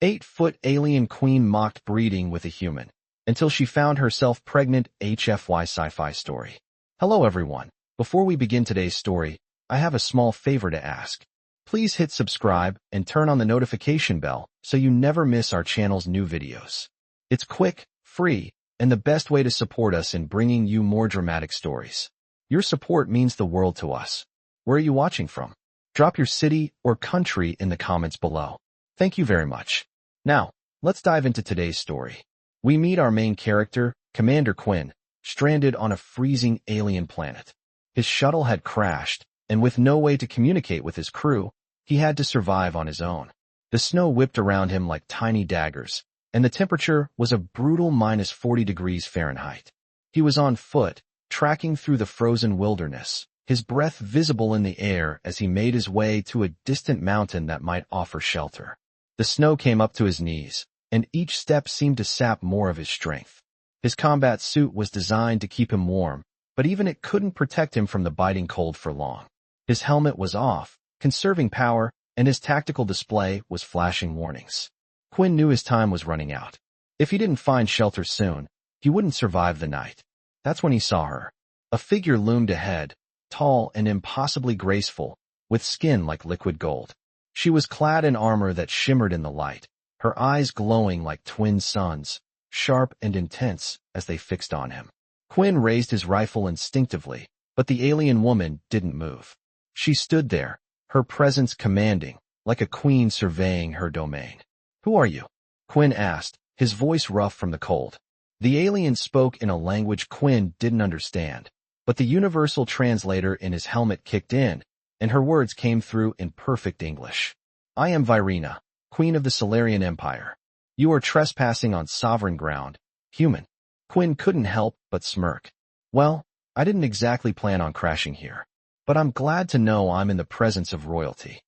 8-foot alien queen mocked breeding with a human, until she found herself pregnant. HFY Sci-Fi story. Hello everyone. Before we begin today's story, I have a small favor to ask. Please hit subscribe and turn on the notification bell so you never miss our channel's new videos. It's quick, free, and the best way to support us in bringing you more dramatic stories. Your support means the world to us. Where are you watching from? Drop your city or country in the comments below. Thank you very much. Now, let's dive into today's story. We meet our main character, Commander Quinn, stranded on a freezing alien planet. His shuttle had crashed, and with no way to communicate with his crew, he had to survive on his own. The snow whipped around him like tiny daggers, and the temperature was a brutal -40 degrees Fahrenheit. He was on foot, tracking through the frozen wilderness, his breath visible in the air as he made his way to a distant mountain that might offer shelter. The snow came up to his knees, and each step seemed to sap more of his strength. His combat suit was designed to keep him warm, but even it couldn't protect him from the biting cold for long. His helmet was off, conserving power, and his tactical display was flashing warnings. Quinn knew his time was running out. If he didn't find shelter soon, he wouldn't survive the night. That's when he saw her. A figure loomed ahead, tall and impossibly graceful, with skin like liquid gold. She was clad in armor that shimmered in the light, her eyes glowing like twin suns, sharp and intense as they fixed on him. Quinn raised his rifle instinctively, but the alien woman didn't move. She stood there, her presence commanding, like a queen surveying her domain. "Who are you?" Quinn asked, his voice rough from the cold. The alien spoke in a language Quinn didn't understand, but the universal translator in his helmet kicked in, and her words came through in perfect English. "I am Virina, Queen of the Solarian Empire. You are trespassing on sovereign ground, human." Quinn couldn't help but smirk. "Well, I didn't exactly plan on crashing here, but I'm glad to know I'm in the presence of royalty."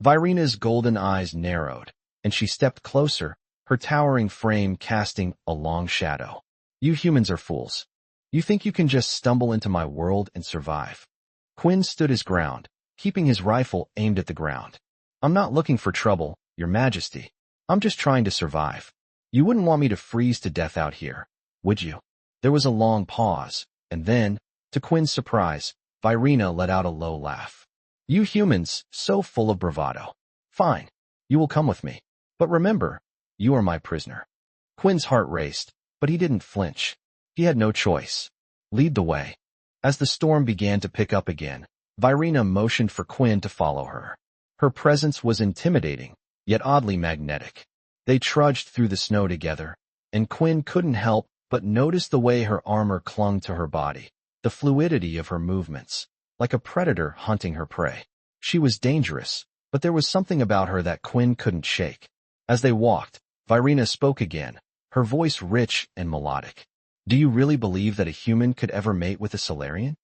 Virina's golden eyes narrowed, and she stepped closer, her towering frame casting a long shadow. "You humans are fools. You think you can just stumble into my world and survive." Quinn stood his ground, keeping his rifle aimed at the ground. "I'm not looking for trouble, Your Majesty. I'm just trying to survive. You wouldn't want me to freeze to death out here, would you?" There was a long pause, and then, to Quinn's surprise, Virina let out a low laugh. "You humans, so full of bravado. Fine, you will come with me. But remember, you are my prisoner." Quinn's heart raced, but he didn't flinch. He had no choice. "Lead the way." As the storm began to pick up again, Virina motioned for Quinn to follow her. Her presence was intimidating, yet oddly magnetic. They trudged through the snow together, and Quinn couldn't help but notice the way her armor clung to her body, the fluidity of her movements, like a predator hunting her prey. She was dangerous, but there was something about her that Quinn couldn't shake. As they walked, Virina spoke again, her voice rich and melodic. "Do you really believe that a human could ever mate with a Solarian?"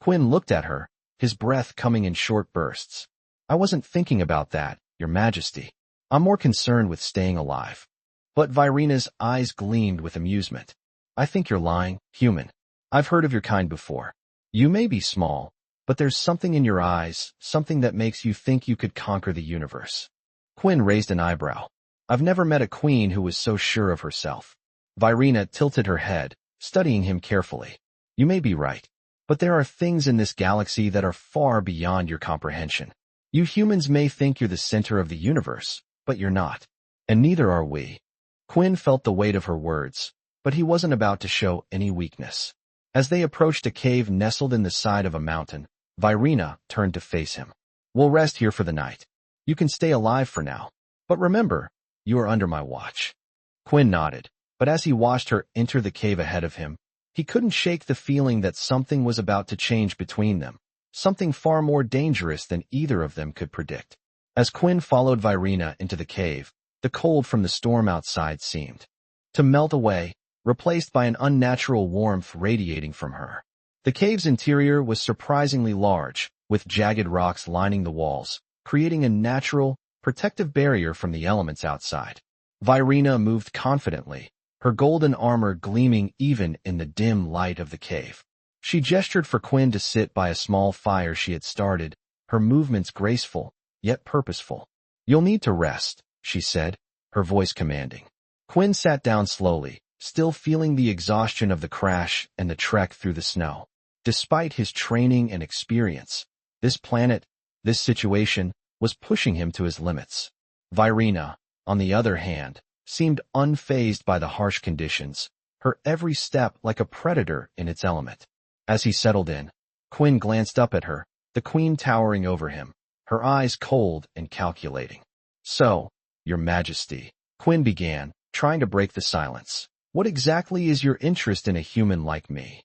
Quinn looked at her, his breath coming in short bursts. "I wasn't thinking about that, Your Majesty. I'm more concerned with staying alive." But Virina's eyes gleamed with amusement. "I think you're lying, human. I've heard of your kind before. You may be small, but there's something in your eyes, something that makes you think you could conquer the universe." Quinn raised an eyebrow. "I've never met a queen who was so sure of herself." Virina tilted her head, studying him carefully. "You may be right, but there are things in this galaxy that are far beyond your comprehension. You humans may think you're the center of the universe, but you're not. And neither are we." Quinn felt the weight of her words, but he wasn't about to show any weakness. As they approached a cave nestled in the side of a mountain, Virina turned to face him. "We'll rest here for the night. You can stay alive for now. But remember, you are under my watch." Quinn nodded, but as he watched her enter the cave ahead of him, he couldn't shake the feeling that something was about to change between them, something far more dangerous than either of them could predict. As Quinn followed Virina into the cave, the cold from the storm outside seemed to melt away, replaced by an unnatural warmth radiating from her. The cave's interior was surprisingly large, with jagged rocks lining the walls, creating a natural, protective barrier from the elements outside. Virina moved confidently, her golden armor gleaming even in the dim light of the cave. She gestured for Quinn to sit by a small fire she had started, her movements graceful, yet purposeful. "You'll need to rest," she said, her voice commanding. Quinn sat down slowly, still feeling the exhaustion of the crash and the trek through the snow. Despite his training and experience, this planet, this situation, was pushing him to his limits. Virena, on the other hand, seemed unfazed by the harsh conditions, her every step like a predator in its element. As he settled in, Quinn glanced up at her, the queen towering over him, her eyes cold and calculating. "So, Your Majesty," Quinn began, trying to break the silence. "What exactly is your interest in a human like me?"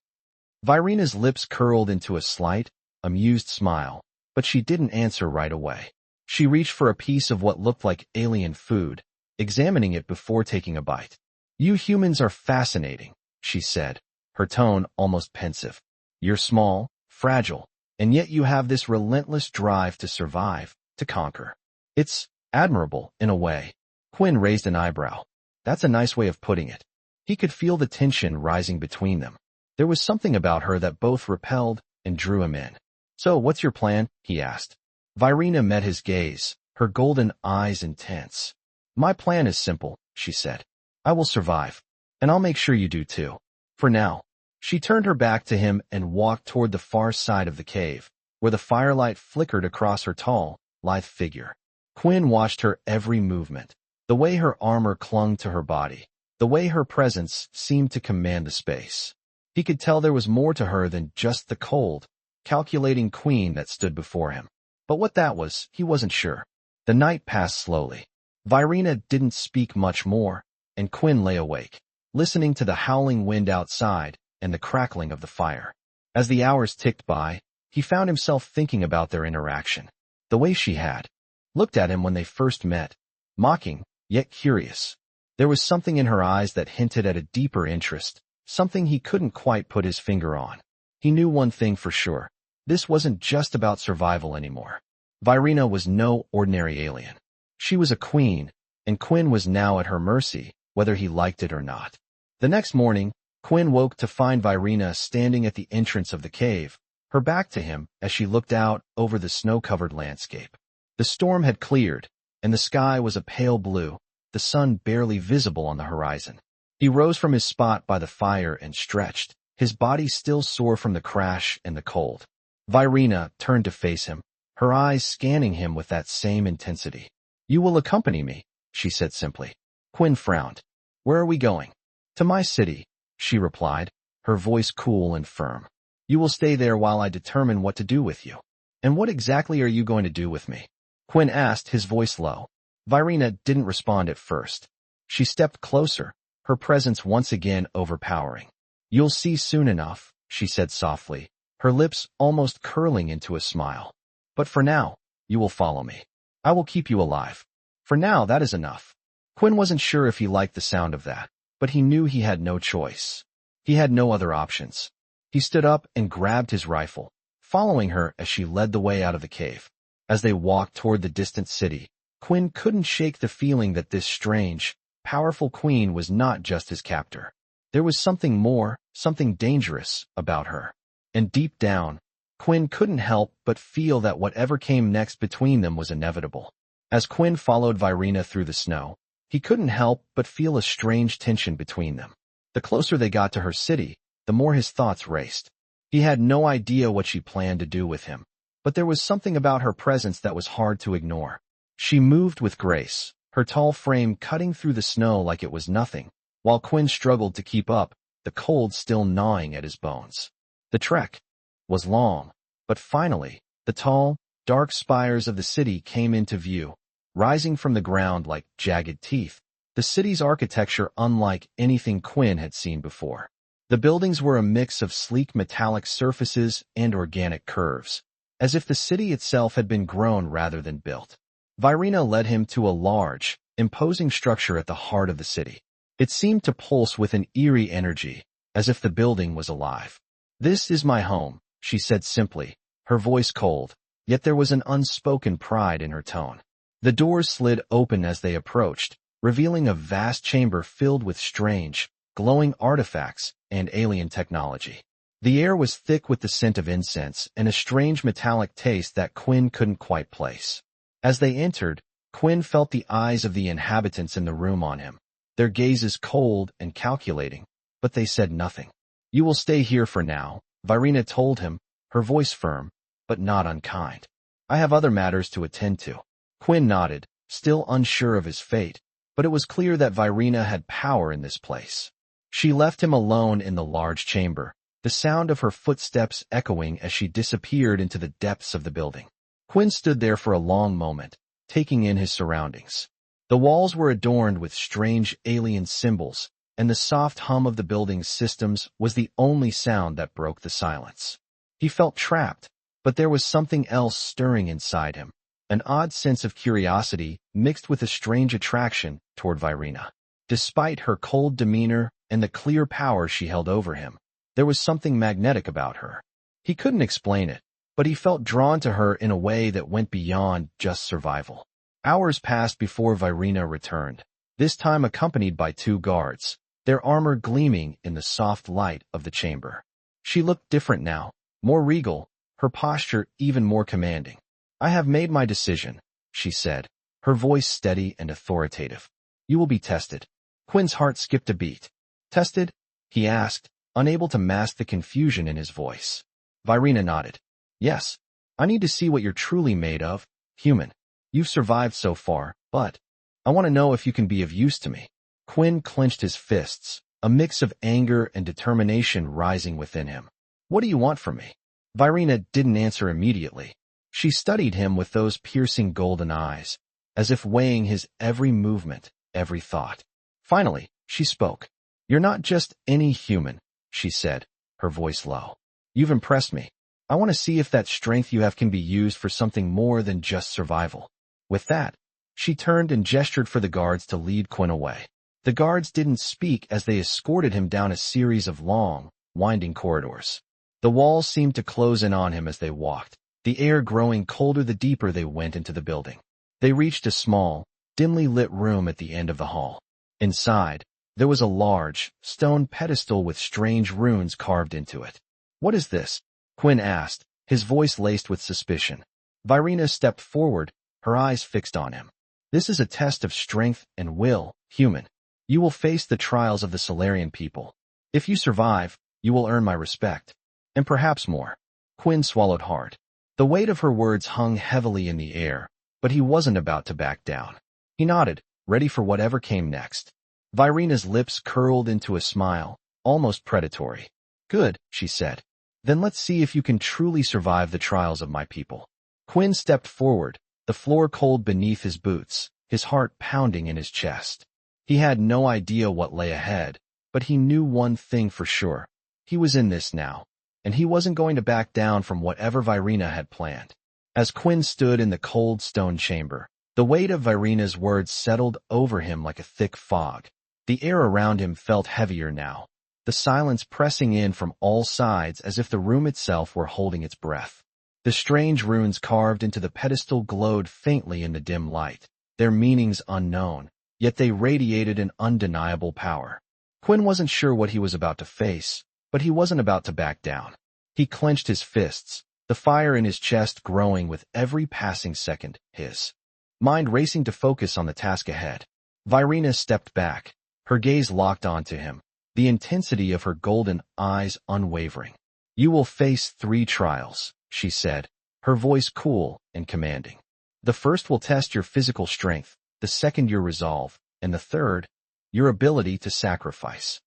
Virena's lips curled into a slight, amused smile, but she didn't answer right away. She reached for a piece of what looked like alien food, examining it before taking a bite. "You humans are fascinating," she said, her tone almost pensive. "You're small, fragile, and yet you have this relentless drive to survive, to conquer. It's admirable, in a way." Quinn raised an eyebrow. That's a nice way of putting it. He could feel the tension rising between them. There was something about her that both repelled and drew him in. "So, what's your plan?" he asked. Virena met his gaze, her golden eyes intense. "My plan is simple," she said. "I will survive, and I'll make sure you do too. For now." She turned her back to him and walked toward the far side of the cave, where the firelight flickered across her tall, lithe figure. Quinn watched her every movement, the way her armor clung to her body, the way her presence seemed to command the space. He could tell there was more to her than just the cold, calculating queen that stood before him. But what that was, he wasn't sure. The night passed slowly. Virena didn't speak much more, and Quinn lay awake, listening to the howling wind outside and the crackling of the fire. As the hours ticked by, he found himself thinking about their interaction. The way she had looked at him when they first met, mocking, yet curious. There was something in her eyes that hinted at a deeper interest, something he couldn't quite put his finger on. He knew one thing for sure. This wasn't just about survival anymore. Virena was no ordinary alien. She was a queen, and Quinn was now at her mercy, whether he liked it or not. The next morning, Quinn woke to find Virena standing at the entrance of the cave, her back to him as she looked out over the snow-covered landscape. The storm had cleared, and the sky was a pale blue, the sun barely visible on the horizon. He rose from his spot by the fire and stretched, his body still sore from the crash and the cold. Virena turned to face him, her eyes scanning him with that same intensity. "You will accompany me," she said simply. Quinn frowned. "Where are we going?" "To my city," she replied, her voice cool and firm. "You will stay there while I determine what to do with you." "And what exactly are you going to do with me?" Quinn asked, his voice low. Virena didn't respond at first. She stepped closer, her presence once again overpowering. "You'll see soon enough," she said softly, her lips almost curling into a smile. "But for now, you will follow me. I will keep you alive. For now, that is enough." Quinn wasn't sure if he liked the sound of that, but he knew he had no choice. He had no other options. He stood up and grabbed his rifle, following her as she led the way out of the cave. As they walked toward the distant city, Quinn couldn't shake the feeling that this strange, powerful queen was not just his captor. There was something more, something dangerous, about her. And deep down, Quinn couldn't help but feel that whatever came next between them was inevitable. As Quinn followed Virena through the snow, he couldn't help but feel a strange tension between them. The closer they got to her city, the more his thoughts raced. He had no idea what she planned to do with him, but there was something about her presence that was hard to ignore. She moved with grace, her tall frame cutting through the snow like it was nothing, while Quinn struggled to keep up, the cold still gnawing at his bones. The trek was long, but finally, the tall, dark spires of the city came into view, rising from the ground like jagged teeth, the city's architecture unlike anything Quinn had seen before. The buildings were a mix of sleek metallic surfaces and organic curves, as if the city itself had been grown rather than built. Virena led him to a large, imposing structure at the heart of the city. It seemed to pulse with an eerie energy, as if the building was alive. "This is my home," she said simply, her voice cold, yet there was an unspoken pride in her tone. The doors slid open as they approached, revealing a vast chamber filled with strange, glowing artifacts and alien technology. The air was thick with the scent of incense and a strange metallic taste that Quinn couldn't quite place. As they entered, Quinn felt the eyes of the inhabitants in the room on him, their gazes cold and calculating, but they said nothing. "You will stay here for now," Virina told him, her voice firm, but not unkind. "I have other matters to attend to." Quinn nodded, still unsure of his fate, but it was clear that Virina had power in this place. She left him alone in the large chamber, the sound of her footsteps echoing as she disappeared into the depths of the building. Quinn stood there for a long moment, taking in his surroundings. The walls were adorned with strange alien symbols, and the soft hum of the building's systems was the only sound that broke the silence. He felt trapped, but there was something else stirring inside him, an odd sense of curiosity mixed with a strange attraction toward Virina. Despite her cold demeanor and the clear power she held over him, there was something magnetic about her. He couldn't explain it, but he felt drawn to her in a way that went beyond just survival. Hours passed before Virina returned, this time accompanied by 2 guards, their armor gleaming in the soft light of the chamber. She looked different now, more regal, her posture even more commanding. "I have made my decision," she said, her voice steady and authoritative. "You will be tested." Quinn's heart skipped a beat. "Tested?" he asked, unable to mask the confusion in his voice. Virina nodded. "Yes. I need to see what you're truly made of, human. You've survived so far, but I want to know if you can be of use to me." Quinn clenched his fists, a mix of anger and determination rising within him. "What do you want from me?" Virina didn't answer immediately. She studied him with those piercing golden eyes, as if weighing his every movement, every thought. Finally, she spoke. "You're not just any human," she said, her voice low. "You've impressed me. I want to see if that strength you have can be used for something more than just survival." With that, she turned and gestured for the guards to lead Quinn away. The guards didn't speak as they escorted him down a series of long, winding corridors. The walls seemed to close in on him as they walked, the air growing colder the deeper they went into the building. They reached a small, dimly lit room at the end of the hall. Inside, there was a large, stone pedestal with strange runes carved into it. "What is this?" Quinn asked, his voice laced with suspicion. Virina stepped forward, her eyes fixed on him. "This is a test of strength and will, human. You will face the trials of the Solarian people. If you survive, you will earn my respect. And perhaps more." Quinn swallowed hard. The weight of her words hung heavily in the air, but he wasn't about to back down. He nodded, ready for whatever came next. Virina's lips curled into a smile, almost predatory. "Good," she said. "Then let's see if you can truly survive the trials of my people." Quinn stepped forward, the floor cold beneath his boots, his heart pounding in his chest. He had no idea what lay ahead, but he knew one thing for sure. He was in this now, and he wasn't going to back down from whatever Virina had planned. As Quinn stood in the cold stone chamber, the weight of Virina's words settled over him like a thick fog. The air around him felt heavier now, the silence pressing in from all sides as if the room itself were holding its breath. The strange runes carved into the pedestal glowed faintly in the dim light, their meanings unknown, yet they radiated an undeniable power. Quinn wasn't sure what he was about to face, but he wasn't about to back down. He clenched his fists, the fire in his chest growing with every passing second, his mind racing to focus on the task ahead. Virina stepped back, her gaze locked onto him, the intensity of her golden eyes unwavering. "You will face 3 trials," she said, her voice cool and commanding. "The first will test your physical strength, the second your resolve, and the third, your ability to sacrifice."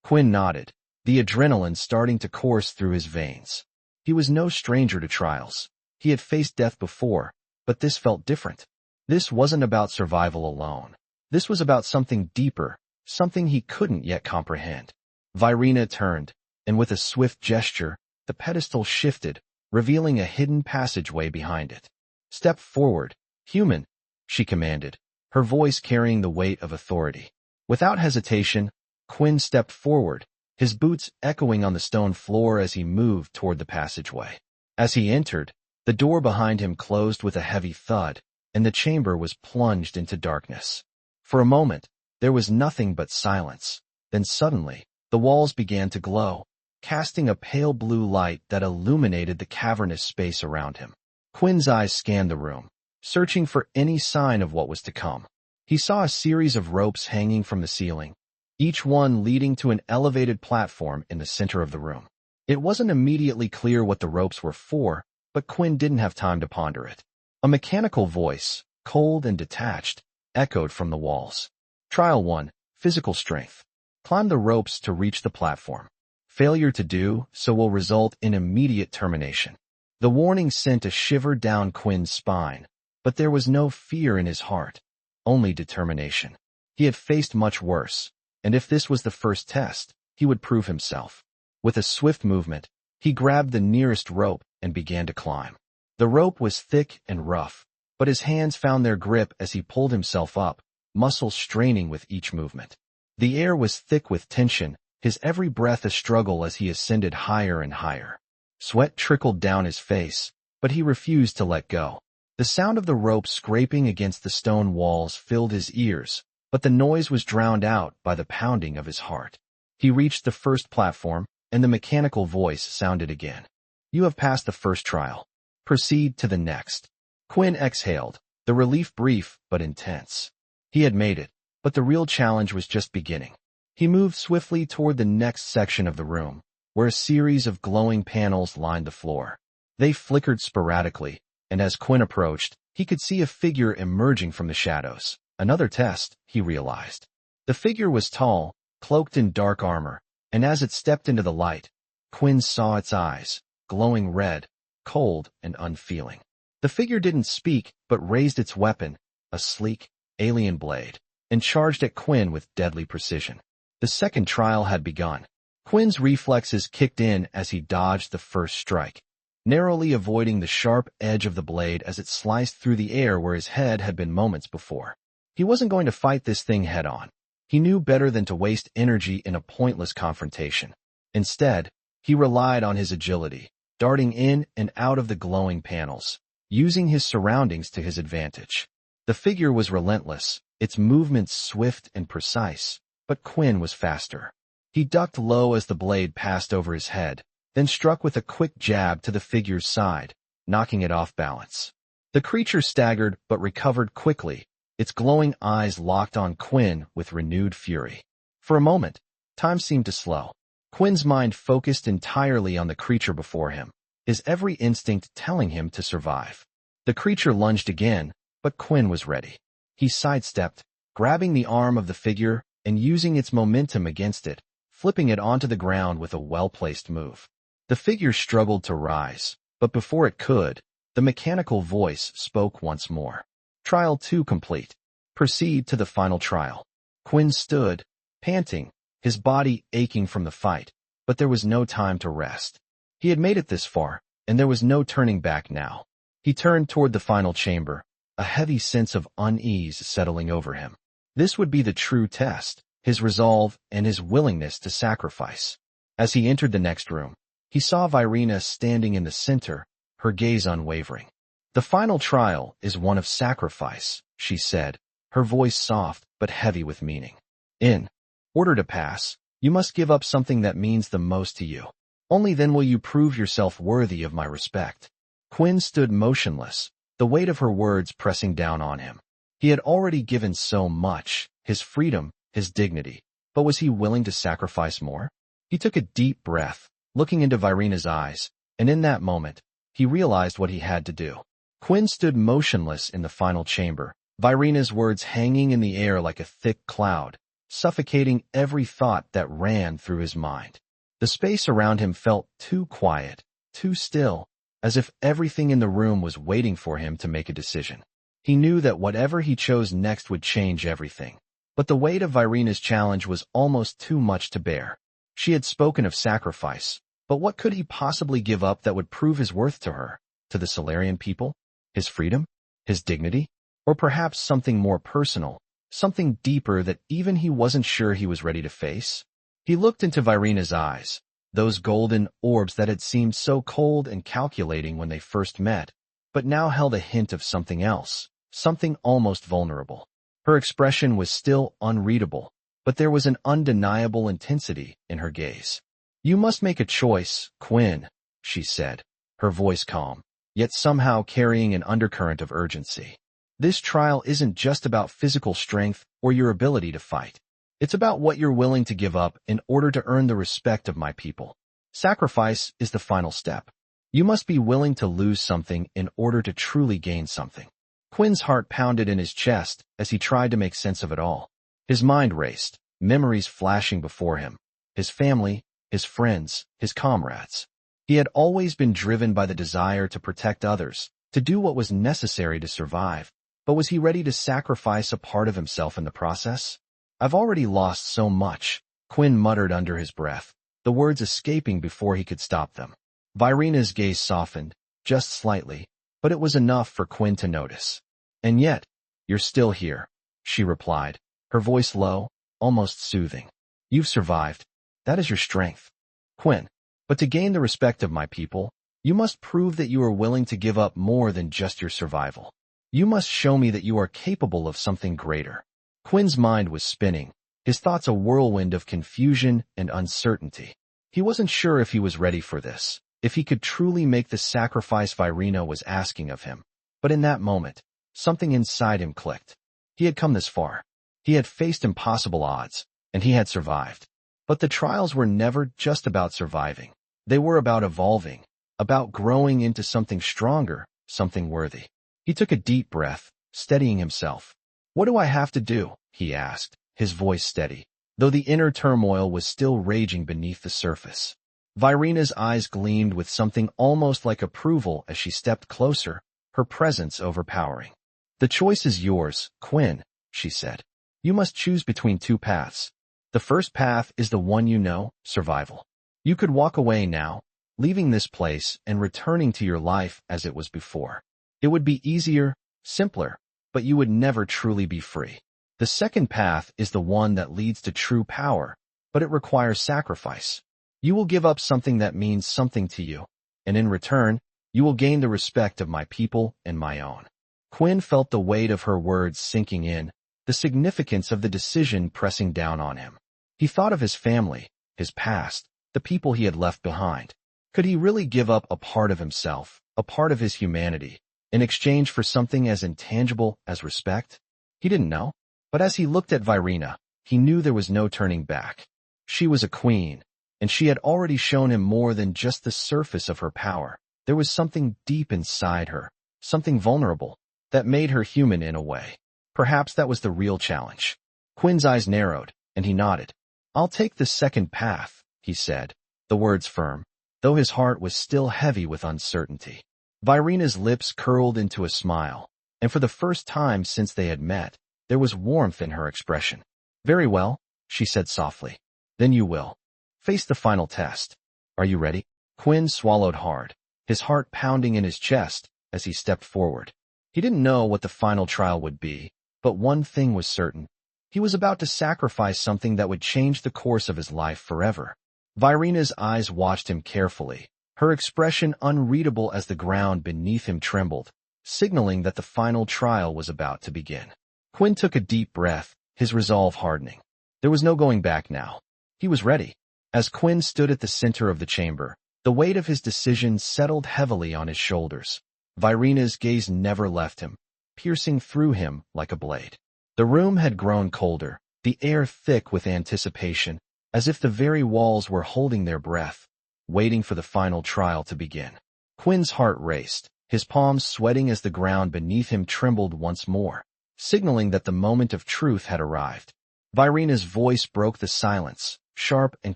Quinn nodded, the adrenaline starting to course through his veins. He was no stranger to trials. He had faced death before, but this felt different. This wasn't about survival alone. This was about something deeper, something he couldn't yet comprehend. Virina turned, and with a swift gesture, the pedestal shifted, revealing a hidden passageway behind it. "Step forward, human," she commanded, her voice carrying the weight of authority. Without hesitation, Quinn stepped forward, his boots echoing on the stone floor as he moved toward the passageway. As he entered, the door behind him closed with a heavy thud, and the chamber was plunged into darkness. For a moment, there was nothing but silence. Then suddenly, the walls began to glow, casting a pale blue light that illuminated the cavernous space around him. Quinn's eyes scanned the room, searching for any sign of what was to come. He saw a series of ropes hanging from the ceiling, each one leading to an elevated platform in the center of the room. It wasn't immediately clear what the ropes were for, but Quinn didn't have time to ponder it. A mechanical voice, cold and detached, echoed from the walls. Trial 1, physical strength. Climb the ropes to reach the platform. Failure to do so will result in immediate termination. The warning sent a shiver down Quinn's spine, but there was no fear in his heart, only determination. He had faced much worse, and if this was the first test, he would prove himself. With a swift movement, he grabbed the nearest rope and began to climb. The rope was thick and rough, but his hands found their grip as he pulled himself up, muscles straining with each movement. The air was thick with tension, his every breath a struggle as he ascended higher and higher. Sweat trickled down his face, but he refused to let go. The sound of the rope scraping against the stone walls filled his ears, but the noise was drowned out by the pounding of his heart. He reached the first platform, and the mechanical voice sounded again. You have passed the first trial. Proceed to the next. Quinn exhaled, the relief brief but intense. He had made it, but the real challenge was just beginning. He moved swiftly toward the next section of the room, where a series of glowing panels lined the floor. They flickered sporadically, and as Quinn approached, he could see a figure emerging from the shadows. Another test, he realized. The figure was tall, cloaked in dark armor, and as it stepped into the light, Quinn saw its eyes, glowing red, cold and unfeeling. The figure didn't speak, but raised its weapon, a sleek, alien blade, and charged at Quinn with deadly precision. The second trial had begun. Quinn's reflexes kicked in as he dodged the first strike, narrowly avoiding the sharp edge of the blade as it sliced through the air where his head had been moments before. He wasn't going to fight this thing head-on. He knew better than to waste energy in a pointless confrontation. Instead, he relied on his agility, darting in and out of the glowing panels, using his surroundings to his advantage. The figure was relentless, its movements swift and precise, but Quinn was faster. He ducked low as the blade passed over his head, then struck with a quick jab to the figure's side, knocking it off balance. The creature staggered but recovered quickly, its glowing eyes locked on Quinn with renewed fury. For a moment, time seemed to slow. Quinn's mind focused entirely on the creature before him, his every instinct telling him to survive. The creature lunged again, but Quinn was ready. He sidestepped, grabbing the arm of the figure and using its momentum against it, flipping it onto the ground with a well-placed move. The figure struggled to rise, but before it could, the mechanical voice spoke once more. Trial 2 complete. Proceed to the final trial. Quinn stood, panting, his body aching from the fight, but there was no time to rest. He had made it this far, and there was no turning back now. He turned toward the final chamber, a heavy sense of unease settling over him. This would be the true test, his resolve and his willingness to sacrifice. As he entered the next room, he saw Virena standing in the center, her gaze unwavering. The final trial is one of sacrifice, she said, her voice soft but heavy with meaning. In order to pass, you must give up something that means the most to you. Only then will you prove yourself worthy of my respect. Quinn stood motionless, the weight of her words pressing down on him. He had already given so much, his freedom, his dignity, but was he willing to sacrifice more? He took a deep breath, looking into Virena's eyes, and in that moment, he realized what he had to do. Quinn stood motionless in the final chamber, Virena's words hanging in the air like a thick cloud, suffocating every thought that ran through his mind. The space around him felt too quiet, too still, as if everything in the room was waiting for him to make a decision. He knew that whatever he chose next would change everything. But the weight of Virena's challenge was almost too much to bear. She had spoken of sacrifice, but what could he possibly give up that would prove his worth to her, to the Solarian people? His freedom? His dignity? Or perhaps something more personal, something deeper that even he wasn't sure he was ready to face? He looked into Virena's eyes, those golden orbs that had seemed so cold and calculating when they first met, but now held a hint of something else, something almost vulnerable. Her expression was still unreadable, but there was an undeniable intensity in her gaze. You must make a choice, Quinn, she said, her voice calm. yet somehow carrying an undercurrent of urgency. This trial isn't just about physical strength or your ability to fight. It's about what you're willing to give up in order to earn the respect of my people. Sacrifice is the final step. You must be willing to lose something in order to truly gain something. Quinn's heart pounded in his chest as he tried to make sense of it all. His mind raced, memories flashing before him. His family, his friends, his comrades. He had always been driven by the desire to protect others, to do what was necessary to survive. But was he ready to sacrifice a part of himself in the process? I've already lost so much, Quinn muttered under his breath, the words escaping before he could stop them. Virina's gaze softened, just slightly, but it was enough for Quinn to notice. And yet, you're still here, she replied, her voice low, almost soothing. You've survived. That is your strength. Quinn, but to gain the respect of my people, you must prove that you are willing to give up more than just your survival. You must show me that you are capable of something greater. Quinn's mind was spinning, his thoughts a whirlwind of confusion and uncertainty. He wasn't sure if he was ready for this, if he could truly make the sacrifice Virina was asking of him. But in that moment, something inside him clicked. He had come this far. He had faced impossible odds, and he had survived. But the trials were never just about surviving. They were about evolving, about growing into something stronger, something worthy. He took a deep breath, steadying himself. What do I have to do? He asked, his voice steady, though the inner turmoil was still raging beneath the surface. Virina's eyes gleamed with something almost like approval as she stepped closer, her presence overpowering. The choice is yours, Quinn, she said. You must choose between two paths. The first path is the one you know, survival. You could walk away now, leaving this place and returning to your life as it was before. It would be easier, simpler, but you would never truly be free. The second path is the one that leads to true power, but it requires sacrifice. You will give up something that means something to you, and in return, you will gain the respect of my people and my own. Quinn felt the weight of her words sinking in, the significance of the decision pressing down on him. He thought of his family, his past, the people he had left behind. Could he really give up a part of himself, a part of his humanity, in exchange for something as intangible as respect? He didn't know. But as he looked at Virina, he knew there was no turning back. She was a queen, and she had already shown him more than just the surface of her power. There was something deep inside her, something vulnerable, that made her human in a way. Perhaps that was the real challenge. Quinn's eyes narrowed, and he nodded. I'll take the second path, he said, the words firm, though his heart was still heavy with uncertainty. Virina's lips curled into a smile, and for the first time since they had met, there was warmth in her expression. Very well, she said softly. Then you will face the final test. Are you ready? Quinn swallowed hard, his heart pounding in his chest as he stepped forward. He didn't know what the final trial would be, but one thing was certain. He was about to sacrifice something that would change the course of his life forever. Virina's eyes watched him carefully, her expression unreadable as the ground beneath him trembled, signaling that the final trial was about to begin. Quinn took a deep breath, his resolve hardening. There was no going back now. He was ready. As Quinn stood at the center of the chamber, the weight of his decision settled heavily on his shoulders. Virina's gaze never left him, piercing through him like a blade. The room had grown colder, the air thick with anticipation, as if the very walls were holding their breath, waiting for the final trial to begin. Quinn's heart raced, his palms sweating as the ground beneath him trembled once more, signaling that the moment of truth had arrived. Virina's voice broke the silence, sharp and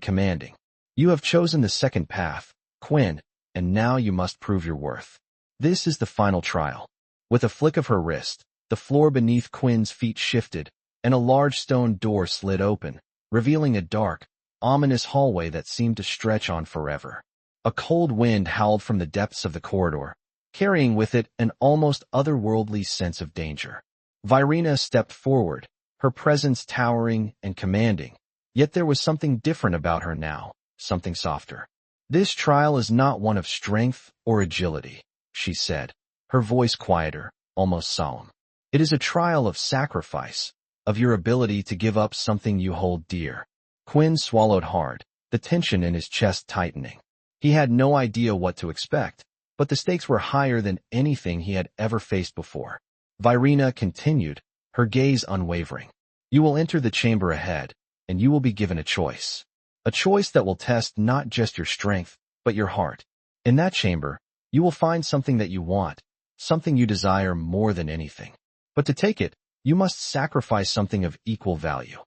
commanding. You have chosen the second path, Quinn, and now you must prove your worth. This is the final trial. With a flick of her wrist, the floor beneath Quinn's feet shifted, and a large stone door slid open, revealing a dark, ominous hallway that seemed to stretch on forever. A cold wind howled from the depths of the corridor, carrying with it an almost otherworldly sense of danger. Virina stepped forward, her presence towering and commanding, yet there was something different about her now, something softer. This trial is not one of strength or agility, she said, her voice quieter, almost solemn. It is a trial of sacrifice, of your ability to give up something you hold dear. Quinn swallowed hard, the tension in his chest tightening. He had no idea what to expect, but the stakes were higher than anything he had ever faced before. Virena continued, her gaze unwavering. You will enter the chamber ahead, and you will be given a choice. A choice that will test not just your strength, but your heart. In that chamber, you will find something that you want, something you desire more than anything. But to take it, you must sacrifice something of equal value.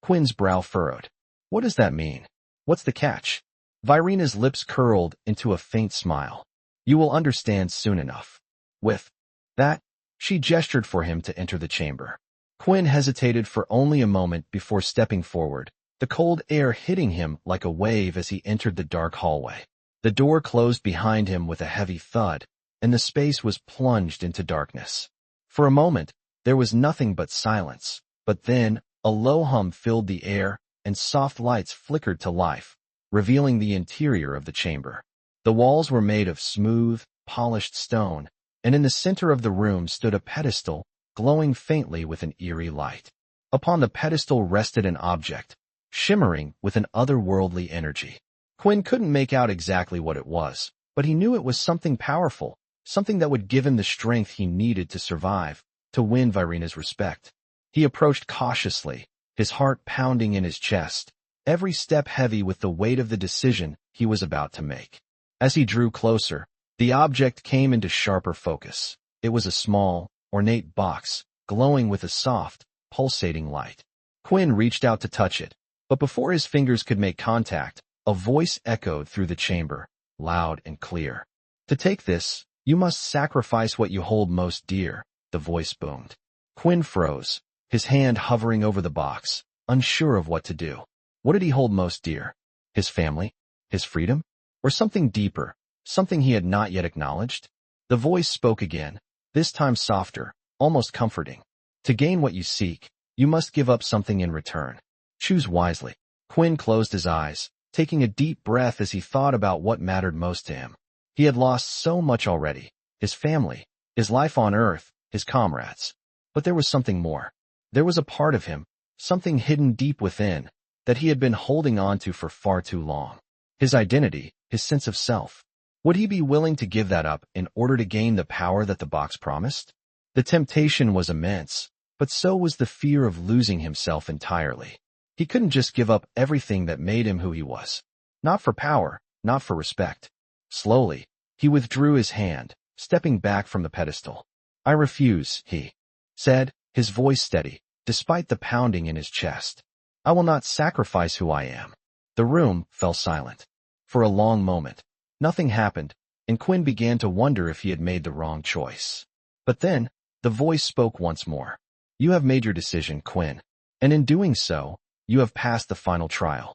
Quinn's brow furrowed. What does that mean? What's the catch? Virena's lips curled into a faint smile. You will understand soon enough. With that, she gestured for him to enter the chamber. Quinn hesitated for only a moment before stepping forward, the cold air hitting him like a wave as he entered the dark hallway. The door closed behind him with a heavy thud, and the space was plunged into darkness. For a moment, there was nothing but silence, but then a low hum filled the air, and soft lights flickered to life, revealing the interior of the chamber. The walls were made of smooth, polished stone, and in the center of the room stood a pedestal, glowing faintly with an eerie light. Upon the pedestal rested an object, shimmering with an otherworldly energy. Quinn couldn't make out exactly what it was, but he knew it was something powerful, something that would give him the strength he needed to survive, to win Virena's respect. He approached cautiously, his heart pounding in his chest, every step heavy with the weight of the decision he was about to make. As he drew closer, the object came into sharper focus. It was a small, ornate box, glowing with a soft, pulsating light. Quinn reached out to touch it, but before his fingers could make contact, a voice echoed through the chamber, loud and clear. To take this, you must sacrifice what you hold most dear, the voice boomed. Quinn froze, his hand hovering over the box, unsure of what to do. What did he hold most dear? His family? His freedom? Or something deeper, something he had not yet acknowledged? The voice spoke again, this time softer, almost comforting. To gain what you seek, you must give up something in return. Choose wisely. Quinn closed his eyes, taking a deep breath as he thought about what mattered most to him. He had lost so much already, his family, his life on Earth, his comrades. But there was something more. There was a part of him, something hidden deep within, that he had been holding on to for far too long. His identity, his sense of self. Would he be willing to give that up in order to gain the power that the box promised? The temptation was immense, but so was the fear of losing himself entirely. He couldn't just give up everything that made him who he was. Not for power, not for respect. Slowly, he withdrew his hand, stepping back from the pedestal. I refuse, he said, his voice steady, despite the pounding in his chest. I will not sacrifice who I am. The room fell silent. For a long moment, nothing happened, and Quinn began to wonder if he had made the wrong choice. But then, the voice spoke once more. You have made your decision, Quinn, and in doing so, you have passed the final trial.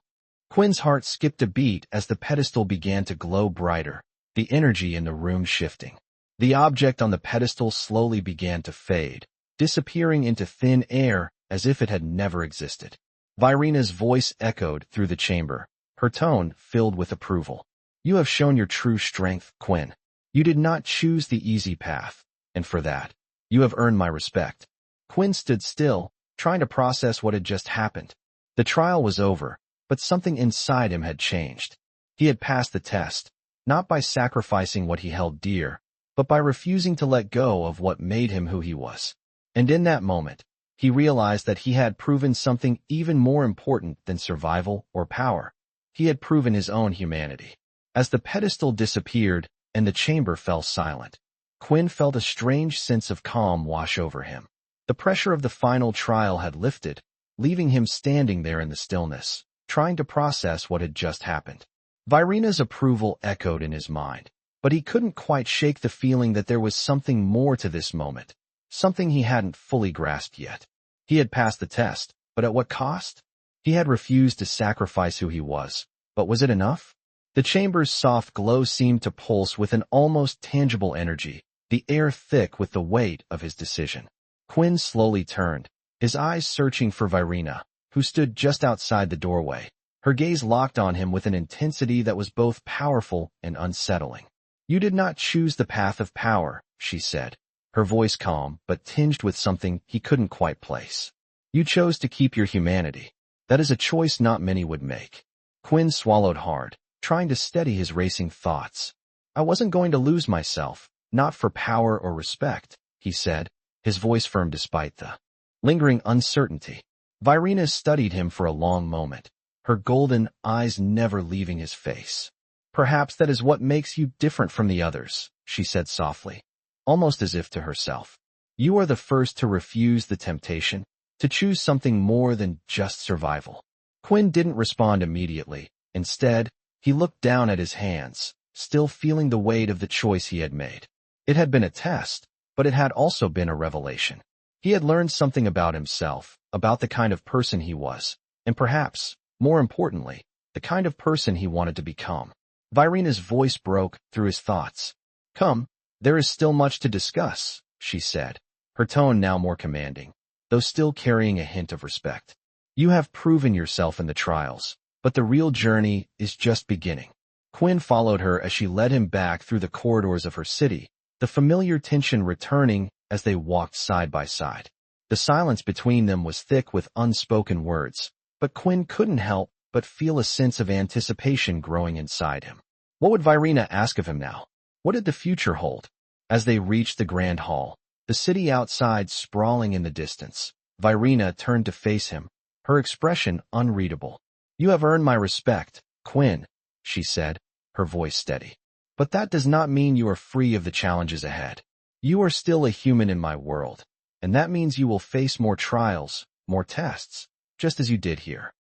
Quinn's heart skipped a beat as the pedestal began to glow brighter, the energy in the room shifting. The object on the pedestal slowly began to fade, disappearing into thin air as if it had never existed. Virena's voice echoed through the chamber, her tone filled with approval. You have shown your true strength, Quinn. You did not choose the easy path, and for that, you have earned my respect. Quinn stood still, trying to process what had just happened. The trial was over, but something inside him had changed. He had passed the test, not by sacrificing what he held dear, but by refusing to let go of what made him who he was. And in that moment, he realized that he had proven something even more important than survival or power. He had proven his own humanity. As the pedestal disappeared and the chamber fell silent, Quinn felt a strange sense of calm wash over him. The pressure of the final trial had lifted, leaving him standing there in the stillness, trying to process what had just happened. Virena's approval echoed in his mind, but he couldn't quite shake the feeling that there was something more to this moment, something he hadn't fully grasped yet. He had passed the test, but at what cost? He had refused to sacrifice who he was, but was it enough? The chamber's soft glow seemed to pulse with an almost tangible energy, the air thick with the weight of his decision. Quinn slowly turned, his eyes searching for Virena, who stood just outside the doorway. Her gaze locked on him with an intensity that was both powerful and unsettling. You did not choose the path of power, she said, her voice calm but tinged with something he couldn't quite place. You chose to keep your humanity. That is a choice not many would make. Quinn swallowed hard, trying to steady his racing thoughts. I wasn't going to lose myself, not for power or respect, he said, his voice firm despite the lingering uncertainty. Virena studied him for a long moment, her golden eyes never leaving his face. Perhaps that is what makes you different from the others, she said softly, almost as if to herself. You are the first to refuse the temptation, to choose something more than just survival. Quinn didn't respond immediately. Instead, he looked down at his hands, still feeling the weight of the choice he had made. It had been a test, but it had also been a revelation. He had learned something about himself, about the kind of person he was, and perhaps, more importantly, the kind of person he wanted to become. Virena's voice broke through his thoughts. Come, there is still much to discuss, she said, her tone now more commanding, though still carrying a hint of respect. You have proven yourself in the trials, but the real journey is just beginning. Quinn followed her as she led him back through the corridors of her city, the familiar tension returning as they walked side by side. The silence between them was thick with unspoken words, but Quinn couldn't help but feel a sense of anticipation growing inside him. What would Virena ask of him now? What did the future hold? As they reached the grand hall, the city outside sprawling in the distance, Virena turned to face him, her expression unreadable. You have earned my respect, Quinn, she said, her voice steady. But that does not mean you are free of the challenges ahead. You are still a human in my world, and that means you will face more trials, more tests, just as you did here.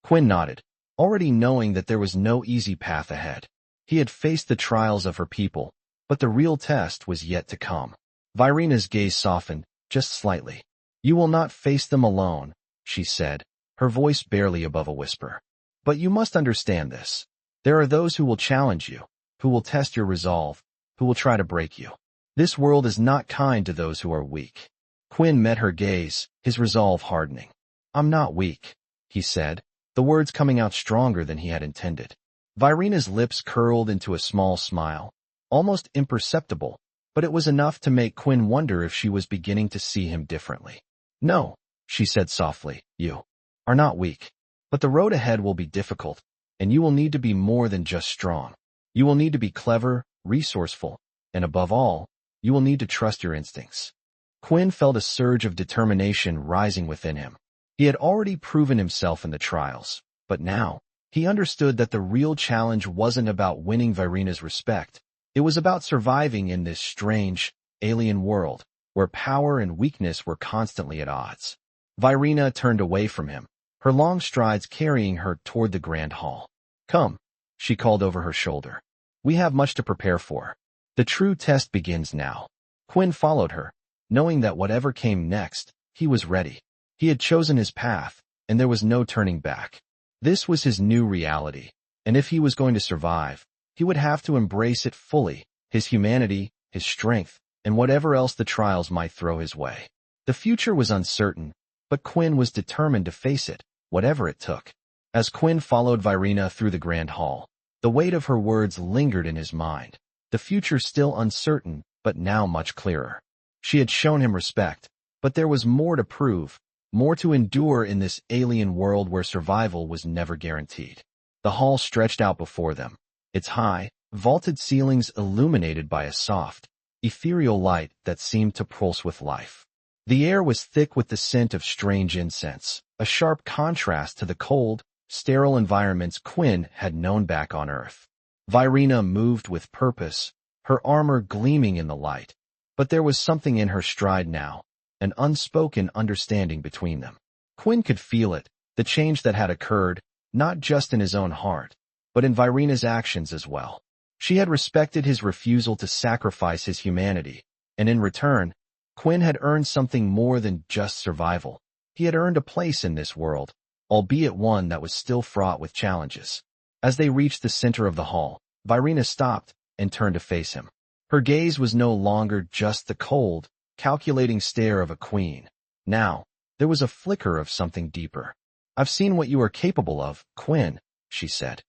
Quinn nodded, already knowing that there was no easy path ahead. He had faced the trials of her people, but the real test was yet to come. Virena's gaze softened, just slightly. You will not face them alone, she said, her voice barely above a whisper. But you must understand this. There are those who will challenge you, who will test your resolve, who will try to break you. This world is not kind to those who are weak. Quinn met her gaze, his resolve hardening. I'm not weak, he said, the words coming out stronger than he had intended. Virena's lips curled into a small smile, almost imperceptible, but it was enough to make Quinn wonder if she was beginning to see him differently. No, she said softly, you are not weak. But the road ahead will be difficult, and you will need to be more than just strong. You will need to be clever, resourceful, and above all, you will need to trust your instincts. Quinn felt a surge of determination rising within him. He had already proven himself in the trials, but now, he understood that the real challenge wasn't about winning Virena's respect. It was about surviving in this strange, alien world, where power and weakness were constantly at odds. Virena turned away from him, her long strides carrying her toward the grand hall. Come, she called over her shoulder. We have much to prepare for. The true test begins now. Quinn followed her, knowing that whatever came next, he was ready. He had chosen his path, and there was no turning back. This was his new reality, and if he was going to survive, he would have to embrace it fully, his humanity, his strength, and whatever else the trials might throw his way. The future was uncertain, but Quinn was determined to face it, whatever it took. As Quinn followed Virena through the grand hall, the weight of her words lingered in his mind. The future still uncertain, but now much clearer. She had shown him respect, but there was more to prove, more to endure in this alien world where survival was never guaranteed. The hall stretched out before them, its high, vaulted ceilings illuminated by a soft, ethereal light that seemed to pulse with life. The air was thick with the scent of strange incense, a sharp contrast to the cold, sterile environments Quinn had known back on Earth. Virena moved with purpose, her armor gleaming in the light, but there was something in her stride now, an unspoken understanding between them. Quinn could feel it, the change that had occurred, not just in his own heart, but in Virena's actions as well. She had respected his refusal to sacrifice his humanity, and in return, Quinn had earned something more than just survival. He had earned a place in this world, albeit one that was still fraught with challenges. As they reached the center of the hall, Virena stopped and turned to face him. Her gaze was no longer just the cold, calculating stare of a queen. Now, there was a flicker of something deeper. I've seen what you are capable of, Quinn, she said.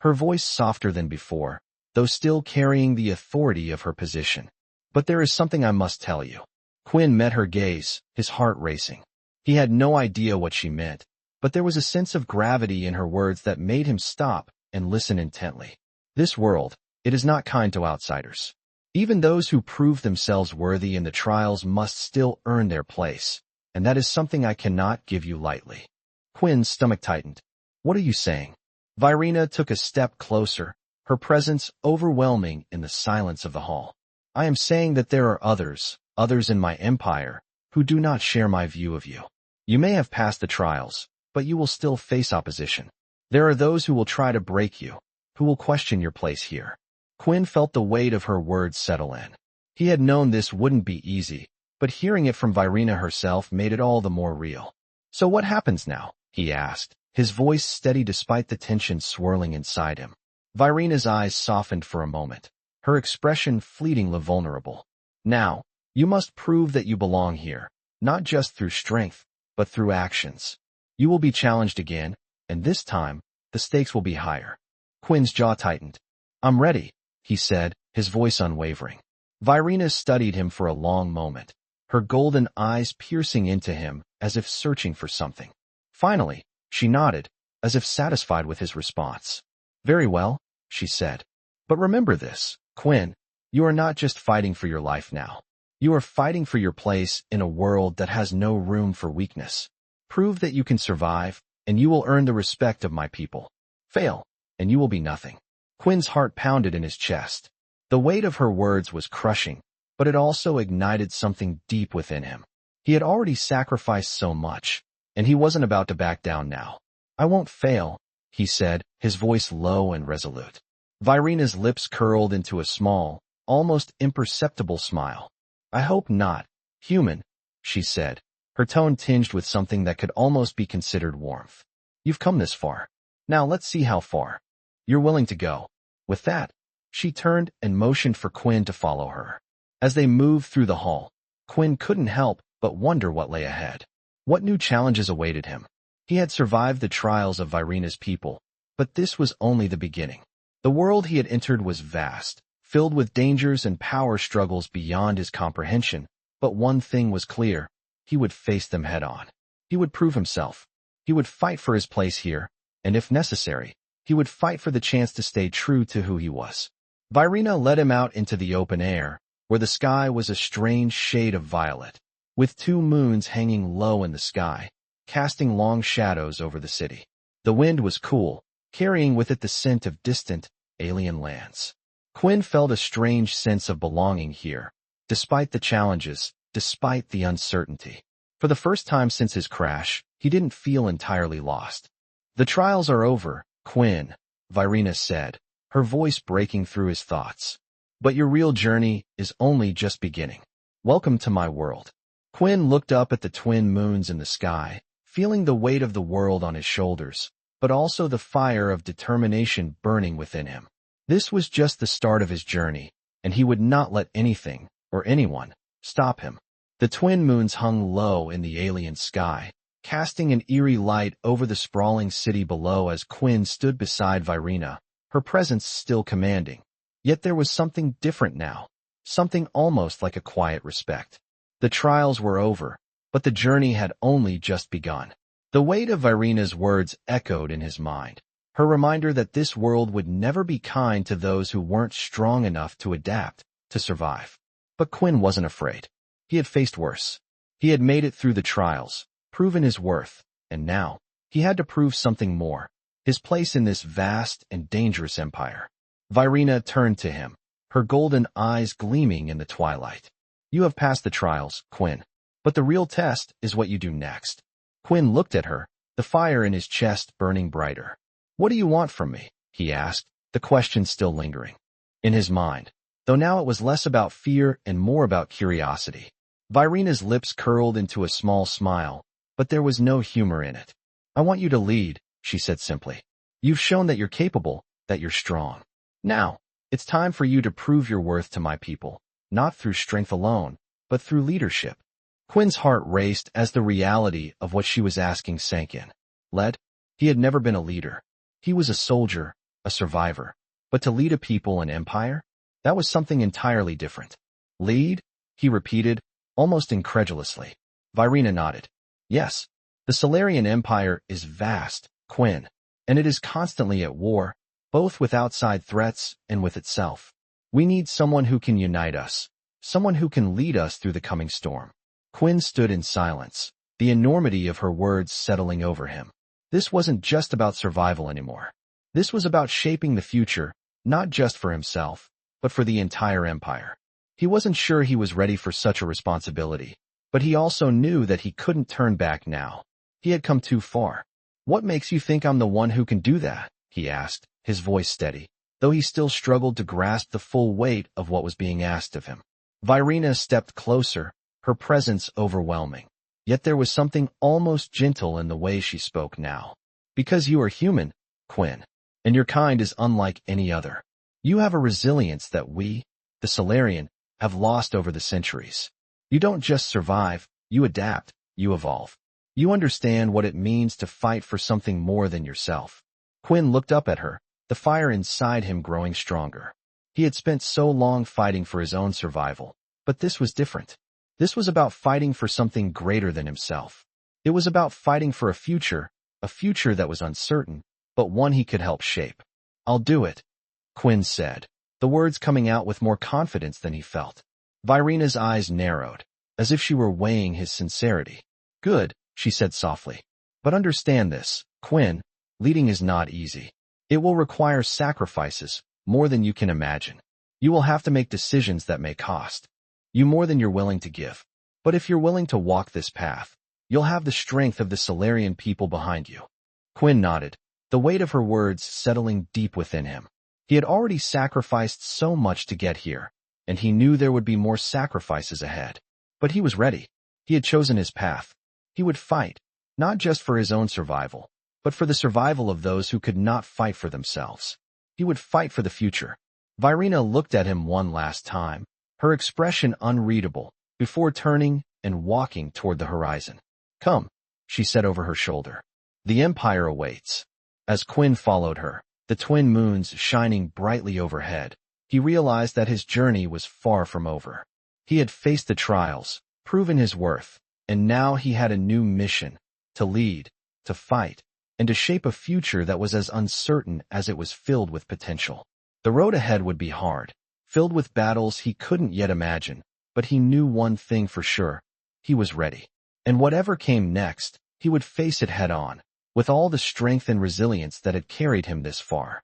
Her voice softer than before, though still carrying the authority of her position. But there is something I must tell you. Quinn met her gaze, his heart racing. He had no idea what she meant, but there was a sense of gravity in her words that made him stop and listen intently. This world, It is not kind to outsiders. Even those who prove themselves worthy in the trials must still earn their place, and that is something I cannot give you lightly. Quinn's stomach tightened. What are you saying? Virina took a step closer, her presence overwhelming in the silence of the hall. I am saying that there are others in my empire, who do not share my view of you. You may have passed the trials, but you will still face opposition. There are those who will try to break you, who will question your place here. Quinn felt the weight of her words settle in. He had known this wouldn't be easy, but hearing it from Virina herself made it all the more real. So what happens now? He asked, his voice steady despite the tension swirling inside him. Virina's eyes softened for a moment, her expression fleetingly vulnerable. Now, you must prove that you belong here, not just through strength, but through actions. You will be challenged again, and this time, the stakes will be higher. Quinn's jaw tightened. I'm ready, he said, his voice unwavering. Virina studied him for a long moment, her golden eyes piercing into him as if searching for something. Finally, she nodded, as if satisfied with his response. Very well, she said. But remember this, Quinn, you are not just fighting for your life now. You are fighting for your place in a world that has no room for weakness. Prove that you can survive, and you will earn the respect of my people. Fail, and you will be nothing. Quinn's heart pounded in his chest. The weight of her words was crushing, but it also ignited something deep within him. He had already sacrificed so much, and he wasn't about to back down now. I won't fail, he said, his voice low and resolute. Virina's lips curled into a small, almost imperceptible smile. I hope not, human, she said, her tone tinged with something that could almost be considered warmth. You've come this far. Now let's see how far you're willing to go. With that, she turned and motioned for Quinn to follow her. As they moved through the hall, Quinn couldn't help but wonder what lay ahead. What new challenges awaited him? He had survived the trials of Virina's people, but this was only the beginning. The world he had entered was vast, filled with dangers and power struggles beyond his comprehension, but one thing was clear. He would face them head-on. He would prove himself. He would fight for his place here, and if necessary, he would fight for the chance to stay true to who he was. Virina led him out into the open air, where the sky was a strange shade of violet, with 2 moons hanging low in the sky, casting long shadows over the city. The wind was cool, carrying with it the scent of distant, alien lands. Quinn felt a strange sense of belonging here, despite the challenges, despite the uncertainty. For the first time since his crash, he didn't feel entirely lost. The trials are over, Quinn, Virina said, her voice breaking through his thoughts. But your real journey is only just beginning. Welcome to my world. Quinn looked up at the twin moons in the sky, feeling the weight of the world on his shoulders, but also the fire of determination burning within him. This was just the start of his journey, and he would not let anything, or anyone, stop him. The twin moons hung low in the alien sky, casting an eerie light over the sprawling city below as Quinn stood beside Virina, her presence still commanding. Yet there was something different now, something almost like a quiet respect. The trials were over, but the journey had only just begun. The weight of Virina's words echoed in his mind, her reminder that this world would never be kind to those who weren't strong enough to adapt, to survive. But Quinn wasn't afraid. He had faced worse. He had made it through the trials, proven his worth, and now, he had to prove something more, his place in this vast and dangerous empire. Virina turned to him, her golden eyes gleaming in the twilight. You have passed the trials, Quinn, but the real test is what you do next. Quinn looked at her, the fire in his chest burning brighter. What do you want from me? He asked, the question still lingering in his mind, though now it was less about fear and more about curiosity. Virina's lips curled into a small smile, but there was no humor in it. I want you to lead, she said simply. You've shown that you're capable, that you're strong. Now, it's time for you to prove your worth to my people, not through strength alone, but through leadership. Quinn's heart raced as the reality of what she was asking sank in. He had never been a leader. He was a soldier, a survivor. But to lead a people and empire? That was something entirely different. Lead? He repeated, almost incredulously. Virina nodded. Yes, the Solarian Empire is vast, Quinn, and it is constantly at war, both with outside threats and with itself. We need someone who can unite us, someone who can lead us through the coming storm. Quinn stood in silence, the enormity of her words settling over him. This wasn't just about survival anymore. This was about shaping the future, not just for himself, but for the entire empire. He wasn't sure he was ready for such a responsibility, but he also knew that he couldn't turn back now. He had come too far. "What makes you think I'm the one who can do that?" he asked, his voice steady, though he still struggled to grasp the full weight of what was being asked of him. Virena stepped closer, her presence overwhelming. Yet there was something almost gentle in the way she spoke now. "Because you are human, Quinn, and your kind is unlike any other. You have a resilience that we, the Solarian, have lost over the centuries. You don't just survive, you adapt, you evolve. You understand what it means to fight for something more than yourself." Quinn looked up at her, the fire inside him growing stronger. He had spent so long fighting for his own survival, but this was different. This was about fighting for something greater than himself. It was about fighting for a future that was uncertain, but one he could help shape. "I'll do it," Quinn said, the words coming out with more confidence than he felt. Virena's eyes narrowed, as if she were weighing his sincerity. "Good," she said softly. "But understand this, Quinn, leading is not easy. It will require sacrifices, more than you can imagine. You will have to make decisions that may cost you more than you're willing to give. But if you're willing to walk this path, you'll have the strength of the Solarian people behind you." Quinn nodded, the weight of her words settling deep within him. He had already sacrificed so much to get here, and he knew there would be more sacrifices ahead. But he was ready. He had chosen his path. He would fight, not just for his own survival, but for the survival of those who could not fight for themselves. He would fight for the future. Virena looked at him one last time, her expression unreadable, before turning and walking toward the horizon. "Come," she said over her shoulder. "The Empire awaits." As Quinn followed her, the twin moons shining brightly overhead, he realized that his journey was far from over. He had faced the trials, proven his worth, and now he had a new mission: to lead, to fight, and to shape a future that was as uncertain as it was filled with potential. The road ahead would be hard, filled with battles he couldn't yet imagine, but he knew one thing for sure: he was ready. And whatever came next, he would face it head on, with all the strength and resilience that had carried him this far.